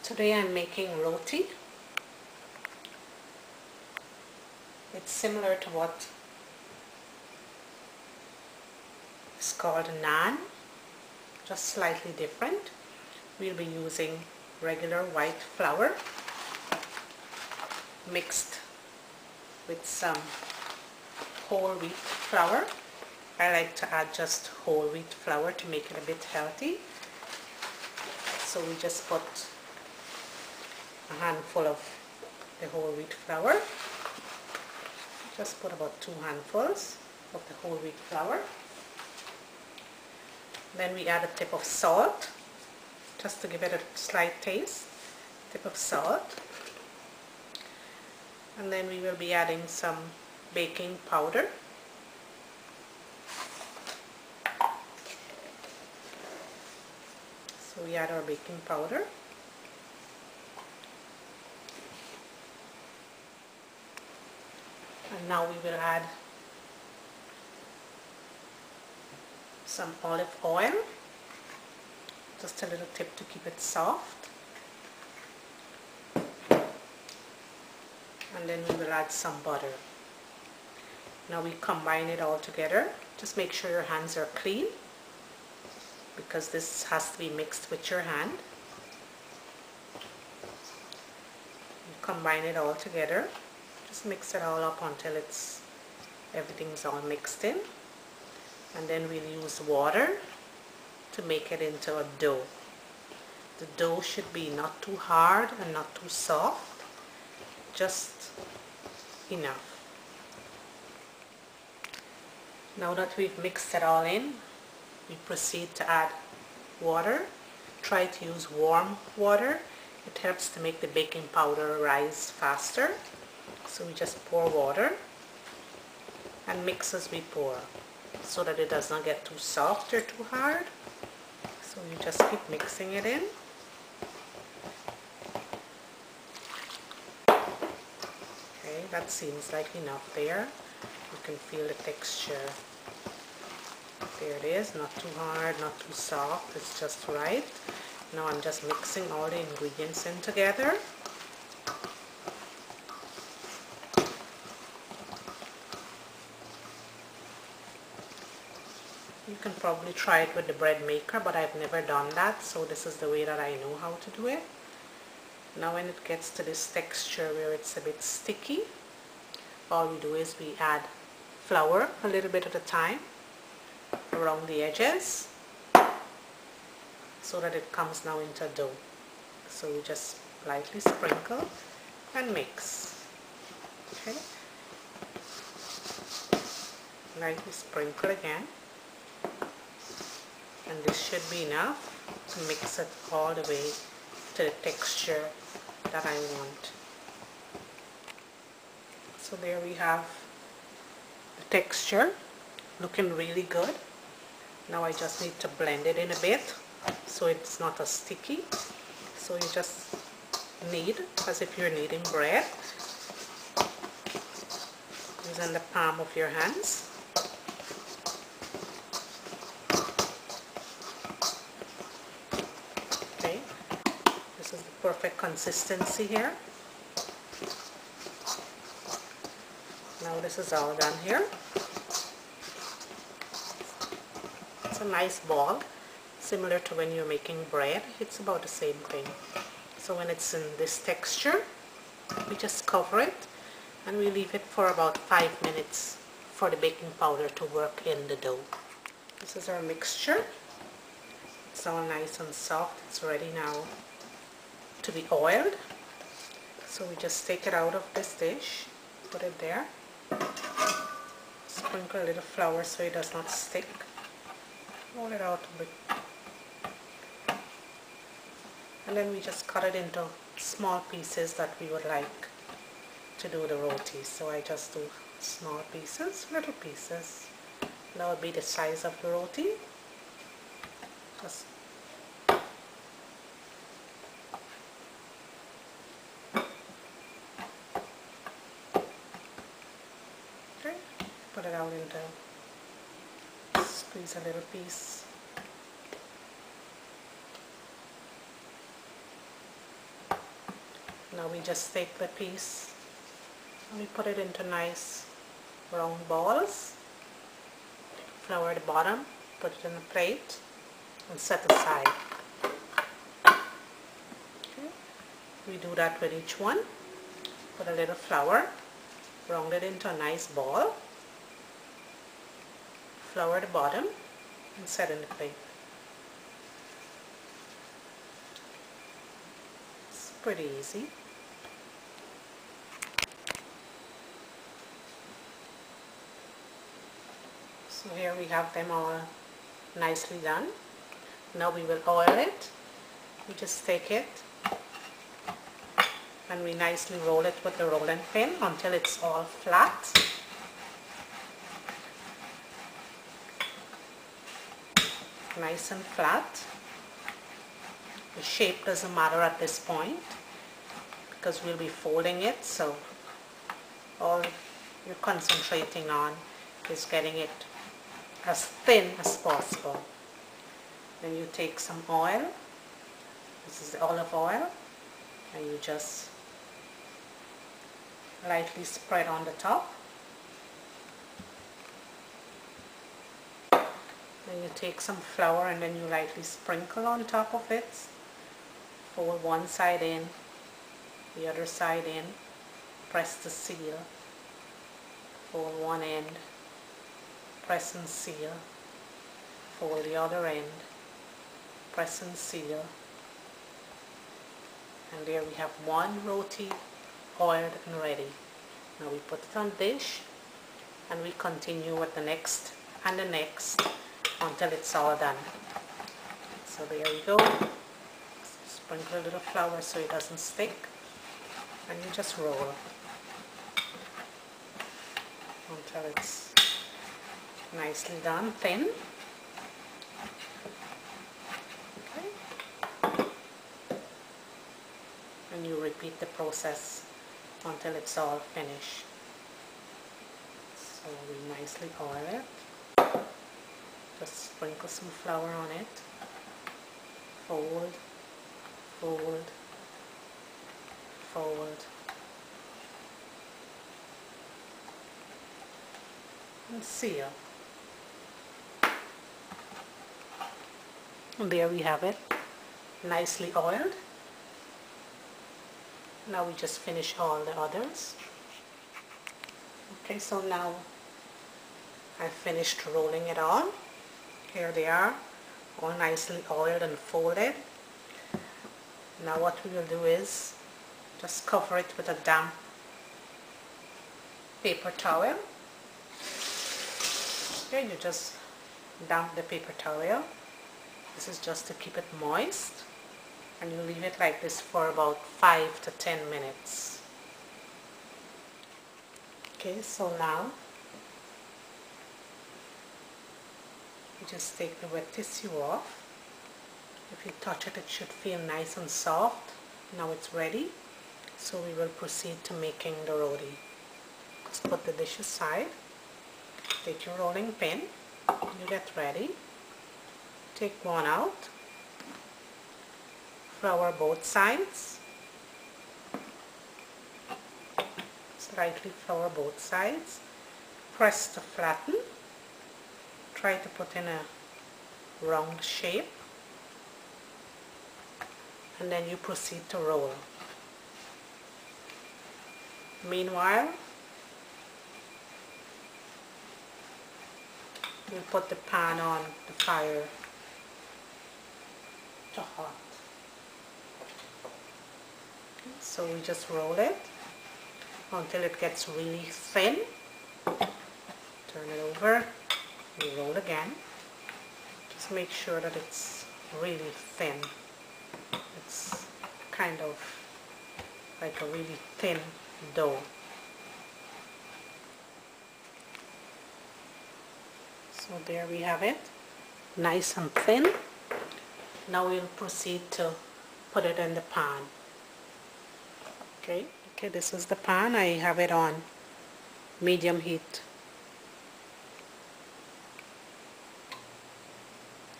Today I'm making roti. It's similar to what is called naan, just slightly different. We'll be using regular white flour mixed with some whole wheat flour. I like to add just whole wheat flour to make it a bit healthy. So we just put a handful of the whole wheat flour. Just put about 2 handfuls of the whole wheat flour. Then we add a tip of salt, just to give it a slight taste. Tip of salt. And then we will be adding some baking powder. So we add our baking powder. And now we will add some olive oil, just a little tip to keep it soft. And then we will add some butter. Now we combine it all together. Just make sure your hands are clean, because this has to be mixed with your hand. You combine it all together. Just mix it all up until everything's all mixed in. And then we'll use water to make it into a dough. The dough should be not too hard and not too soft, just enough. Now that we've mixed it all in, we proceed to add water. Try to use warm water. It helps to make the baking powder rise faster. So we just pour water and mix as we pour, so that it does not get too soft or too hard. So you just keep mixing it in. Okay, that seems like enough there. You can feel the texture. There it is, not too hard, not too soft, it's just right. Now I'm just mixing all the ingredients in together. You can probably try it with the bread maker, but I've never done that, so this is the way that I know how to do it. Now when it gets to this texture where it's a bit sticky, all we do is we add flour a little bit at a time around the edges, so that it comes now into a dough. So we just lightly sprinkle and mix. Okay, lightly sprinkle again. And this should be enough to mix it all the way to the texture that I want. So there we have the texture, looking really good. Now I just need to blend it in a bit so it's not as sticky. So you just knead as if you're kneading bread, using the palm of your hands. This is the perfect consistency here. Now this is all done here. It's a nice ball, similar to when you're making bread. It's about the same thing. So when it's in this texture, we just cover it and we leave it for about 5 minutes for the baking powder to work in the dough. This is our mixture. It's all nice and soft. It's ready now to be oiled. So we just take it out of this dish, put it there, sprinkle a little flour so it does not stick, roll it out a bit, and then we just cut it into small pieces that we would like to do the roti. So I just do small pieces, little pieces. That would be the size of the roti. Just put it out into, squeeze a little piece. Now we just take the piece and we put it into nice round balls. Flour the bottom, put it in a plate and set aside. Okay. We do that with each one. Put a little flour, round it into a nice ball, flour the bottom and set in the plate. It's pretty easy. So here we have them all nicely done. Now we will oil it. We just take it and we nicely roll it with the rolling pin until it's all flat. Nice and flat. The shape doesn't matter at this point because we'll be folding it, so all you're concentrating on is getting it as thin as possible. Then you take some oil, this is the olive oil, and you just lightly spread on the top. Then you take some flour and then you lightly sprinkle on top of it. Fold one side in, the other side in, press the seal, fold one end, press and seal, fold the other end, press and seal, and there we have one roti oiled and ready. Now we put it on dish and we continue with the next and the next until it's all done. So there we go. Sprinkle a little flour so it doesn't stick and you just roll until it's nicely done, thin. Okay. And you repeat the process until it's all finished. So we nicely oil it. Just sprinkle some flour on it. Fold, fold, fold. And seal. And there we have it, nicely oiled. Now we just finish all the others. Okay, so now I've finished rolling it all. Here they are, all nicely oiled and folded. Now what we will do is just cover it with a damp paper towel. Okay, you just damp the paper towel. This is just to keep it moist. And you leave it like this for about 5 to 10 minutes. Okay, so now you just take the wet tissue off. If you touch it, it should feel nice and soft. Now it's ready. So we will proceed to making the roti. Let's put the dish aside. Take your rolling pin. You get ready. Take one out. Flour both sides. Slightly flour both sides. Press to flatten. Try to put in a round shape. And then you proceed to roll. Meanwhile, you put the pan on the fire to hot. So we just roll it until it gets really thin. Turn it over, you roll again. Just make sure that it's really thin. It's kind of like a really thin dough. So there we have it, nice and thin. Now we'll proceed to put it in the pan. Okay, this is the pan. I have it on medium heat.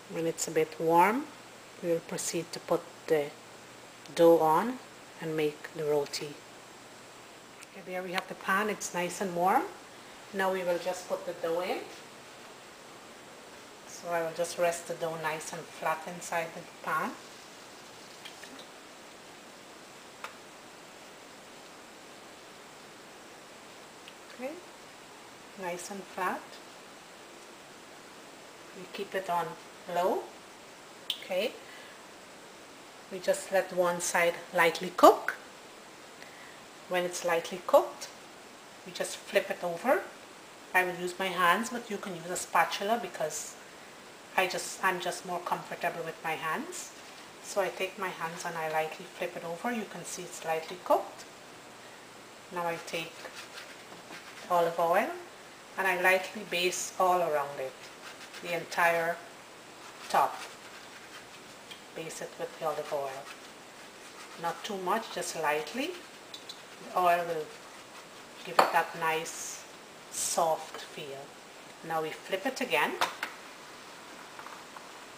When it's a bit warm, we'll proceed to put the dough on and make the roti. Okay, there we have the pan. It's nice and warm. Now we will just put the dough in. So I will just rest the dough nice and flat inside the pan. Okay, nice and flat. We keep it on low. Okay, we just let one side lightly cook. When it's lightly cooked, we just flip it over. I will use my hands, but you can use a spatula because I'm just more comfortable with my hands. So I take my hands and I lightly flip it over. You can see it's lightly cooked. Now I take olive oil and I lightly baste all around it, the entire top. Baste it with the olive oil. Not too much, just lightly. The oil will give it that nice soft feel. Now we flip it again.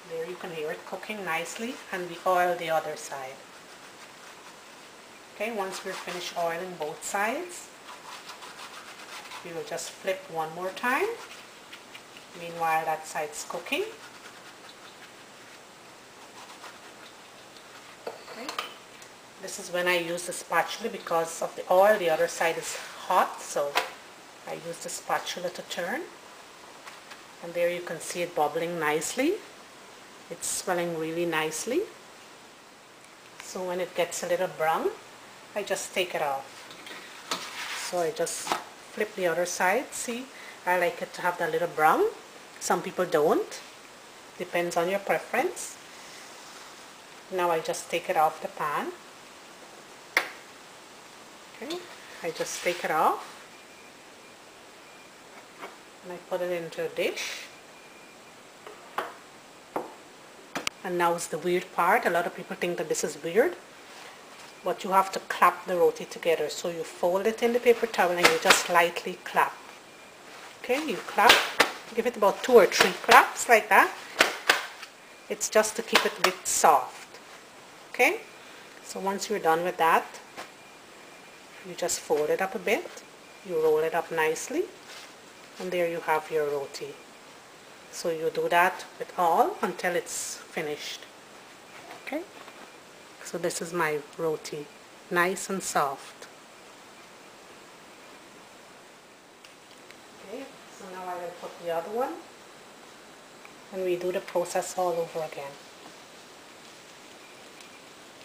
There you can hear it cooking nicely, and we oil the other side. Okay, once we're finished oiling both sides, we will just flip one more time. Meanwhile that side's cooking. Okay. This is when I use the spatula because of the oil. The other side is hot, so I use the spatula to turn. And there you can see it bubbling nicely. It's swelling really nicely. So when it gets a little brown, I just take it off. So I just flip the other side. See, I like it to have that little brown. Some people don't. Depends on your preference. Now I just take it off the pan. Okay, I just take it off. And I put it into a dish. And now is the weird part. A lot of people think that this is weird. But you have to clap the roti together. So you fold it in the paper towel and you just lightly clap. Okay, you clap. Give it about 2 or 3 claps like that. It's just to keep it a bit soft. Okay, so once you're done with that, you just fold it up a bit. You roll it up nicely. And there you have your roti. So you do that with all until it's finished. Okay? So this is my roti. Nice and soft. Okay, so now I will put the other one. And we do the process all over again.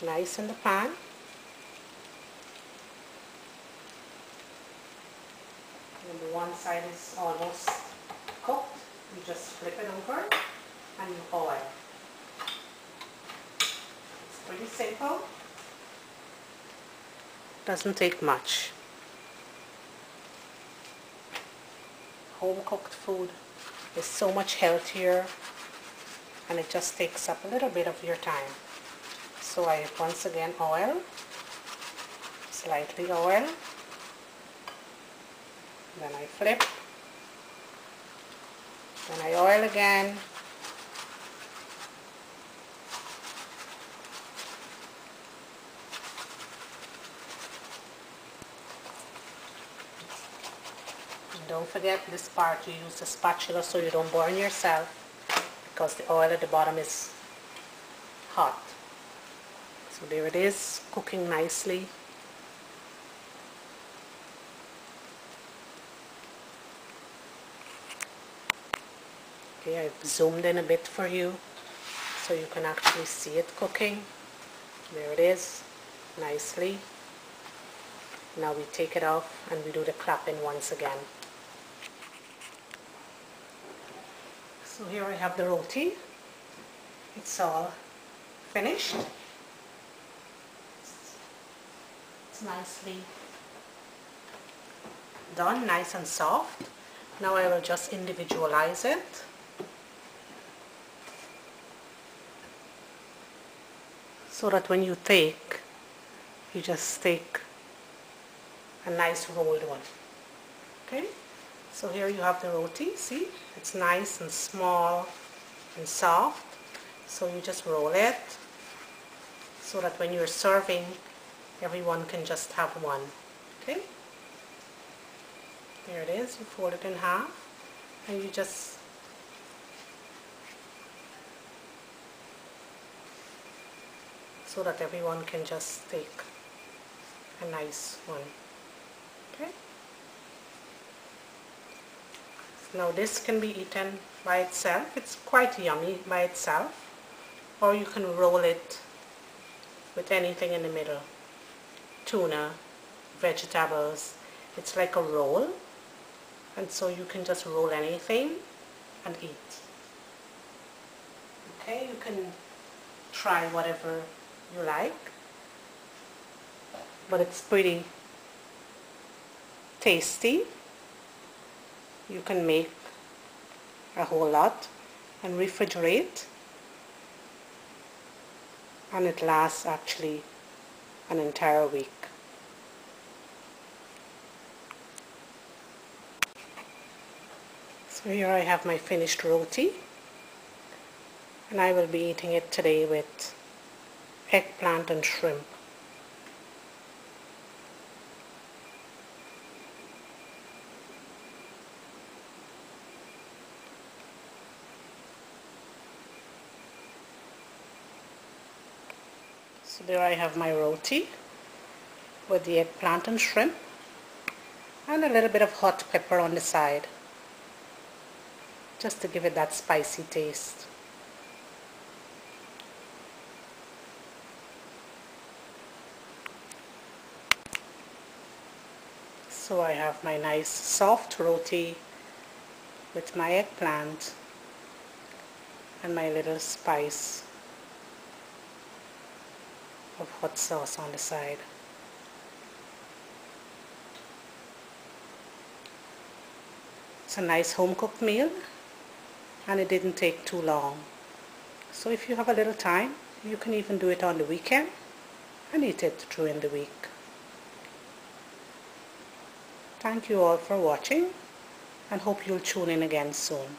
Nice in the pan. And the one side is almost cooked. You just flip it over and you oil. It's pretty simple. Doesn't take much. Home cooked food is so much healthier and it just takes up a little bit of your time. So I once again oil, slightly oil, then I flip. Then I oil again. And don't forget this part, you use the spatula so you don't burn yourself because the oil at the bottom is hot. So there it is, cooking nicely. Okay, I've zoomed in a bit for you so you can actually see it cooking. There it is, nicely. Now we take it off and we do the clapping once again. So here I have the roti. It's all finished. It's nicely done, nice and soft. Now I will just individualize it. So that when you take, you just take a nice rolled one. Okay, so here you have the roti. See, it's nice and small and soft. So you just roll it so that when you're serving, everyone can just have one. Okay, there it is. You fold it in half and you just so that everyone can just take a nice one. Okay, now this can be eaten by itself. It's quite yummy by itself, or you can roll it with anything in the middle. Tuna, vegetables. It's like a roll, and so you can just roll anything and eat. Okay, you can try whatever you like, but it's pretty tasty. You can make a whole lot and refrigerate, and it lasts actually an entire week. So here I have my finished roti, and I will be eating it today with eggplant and shrimp. So there I have my roti with the eggplant and shrimp, and a little bit of hot pepper on the side, just to give it that spicy taste. So I have my nice soft roti with my eggplant and my little spice of hot sauce on the side. It's a nice home-cooked meal, and it didn't take too long. So if you have a little time, you can even do it on the weekend and eat it during the week. Thank you all for watching, and hope you'll tune in again soon.